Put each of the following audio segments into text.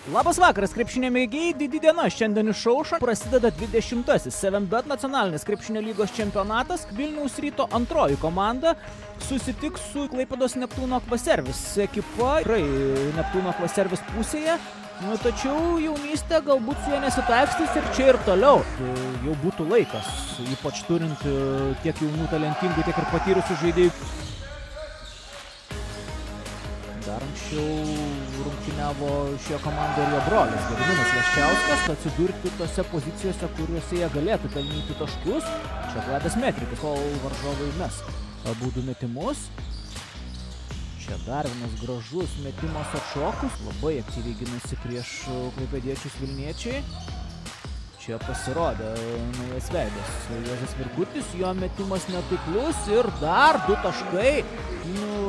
Labas vakaras, krepšinio mėgėjai, didi diena šiandien išaušo, prasideda 20-asis 7bet nacionalinės krepšinio lygos čempionatas. Vilniaus Ryto antroji komanda susitiks su Klaipėdos Neptūno Akvaservis ekipa, tikrai Neptūno Akvaservis pusėje, tačiau jaunystė galbūt su jie nesitaikstys ir čia ir toliau. Jau būtų laikas, ypač turint tiek jaunų talentingų, tiek ir patyrusių žaidėjų. Dar anksčiau rungtyniavo šioje komandoje ir jo brolis Gediminas Leščiauskas, atsidurti tose pozicijose, kuriuose jie galėtų pelnyti taškus. Čia Vladas Metrikis, kol varžovai mes abudu metimus. Čia dar vienas gražus metimas atšokus, labai aktyviai ginasi prieš klaipėdiečius vilniečiai. Čia pasirodė naujas veidas Juozas Virgutis, jo metimas netaiklus ir dar 2 taškai.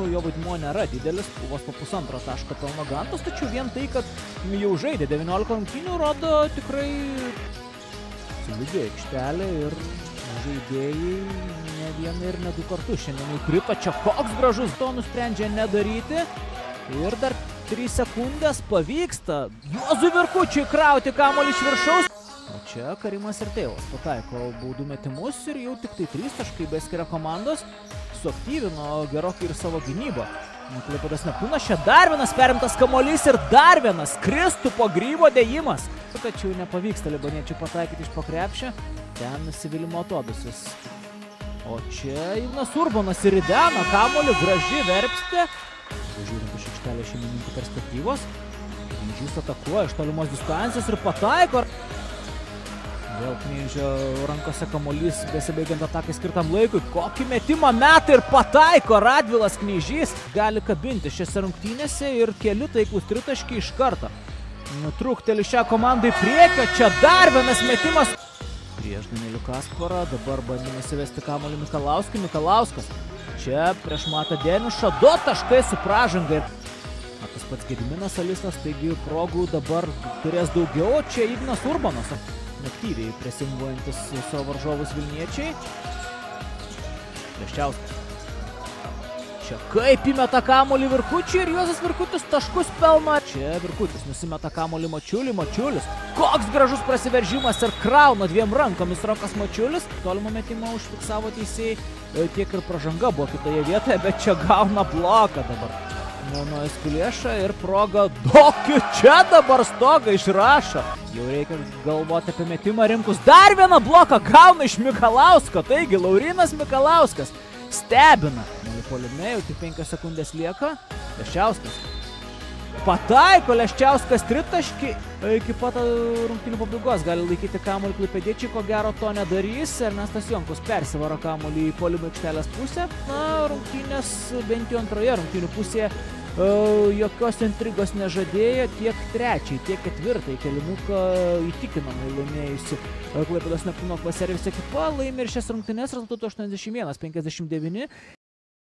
Jo vaidmuo nėra didelis, vos po pusantro taško pelno Gantas, tačiau vien tai, kad jau žaidė 19 rungtynių, rodo tikrai solidi aikštelė ir žaidėjai ne vieną ir ne 2 kartus šiandien jau krito. Čia koks gražus, to nusprendžia nedaryti ir dar 3 sekundės pavyksta Juozui Virgučiui krauti kamuolį iš viršaus. O čia Karimas ir Teilas pataiko baudų metimus ir jau tik tai 3 taškai beskiria komandos. Suaktyvino gerokai ir savo gynybą. Klaipėdos Neptūnas, čia dar vienas perimtas kamuolys ir dar vienas Kristupo Grybo dėjimas. Tačiau nepavyksta libaniečių pataikyti iš po krepšio, ten nusivylimo atodusis. O čia Ignas Urbonas ir ridena kamuolį, graži verpstė. Žiūrint iš aikštelės šeimininkų perspektyvos, Knyžys atakuoja iš tolimos distancijos ir pataiko. Vėl Knyžio rankose kamuolys besibaigiant atakai skirtam laikui. Kokį metimą meta ir pataiko Radvilas Knyžys. Gali kabinti šiose rungtynėse ir keli taiklus tritaškiai iš karto. Nutrūkteli šią komandą į priekį. Čia dar vienas metimas. Prieš Danielių Kasparą. Dabar bandymas įvesti kamuolį Mikalauskui. Mikalauskas. Čia prieš Matą Deniušą. 2 taškai su pražanga. Tas pats Gediminas Alisas, taigi progų dabar turės daugiau. Čia Ignas Urbonas. Aktyviai presinguojantis savo varžovus vilniečiai. Leščiauskas. Čia kaip įmeta kamuolį Virgučiui ir Juozas Virgutis taškus pelno. Čia Virgutis nusimeta kamuolį Mačiuliui. Mačiulis. Koks gražus prasiveržimas ir krauna 2 rankomis Rokas Mačiulis. Tolimą metimą užfiksavo teisėjai. Tiek ir pražanga buvo kitoje vietoje, bet čia gauna bloką dabar. Nuo Eskuliešą ir proga Dokiu čia dabar stogą išrašo. Jau reikia galvoti apie metimą. Rimkus dar vieną bloką gauna iš Mikalausko. Taigi Laurynas Mikalauskas stebina. Puolime jau tik 5 sekundės lieka. Leščiauskas pataiko, Leščiauskas tritaškį. Iki pat rungtynių pabaigos gali laikyti kamuolį klaipėdiečiai, ko gero to nedarys. Ernestas Jonkus persivaro kamuolį į puolimo aikštelės pusę. Rungtynės bent jau antroje rungtynių pusėje jokios intrigos nežadėjo. Tiek 3, tiek 4 kėlinuką įtikinamai laimėjusi Klaipėdos Neptūno Akvaservis ekipa laimi ir šias rungtynes rezultatu 81-59.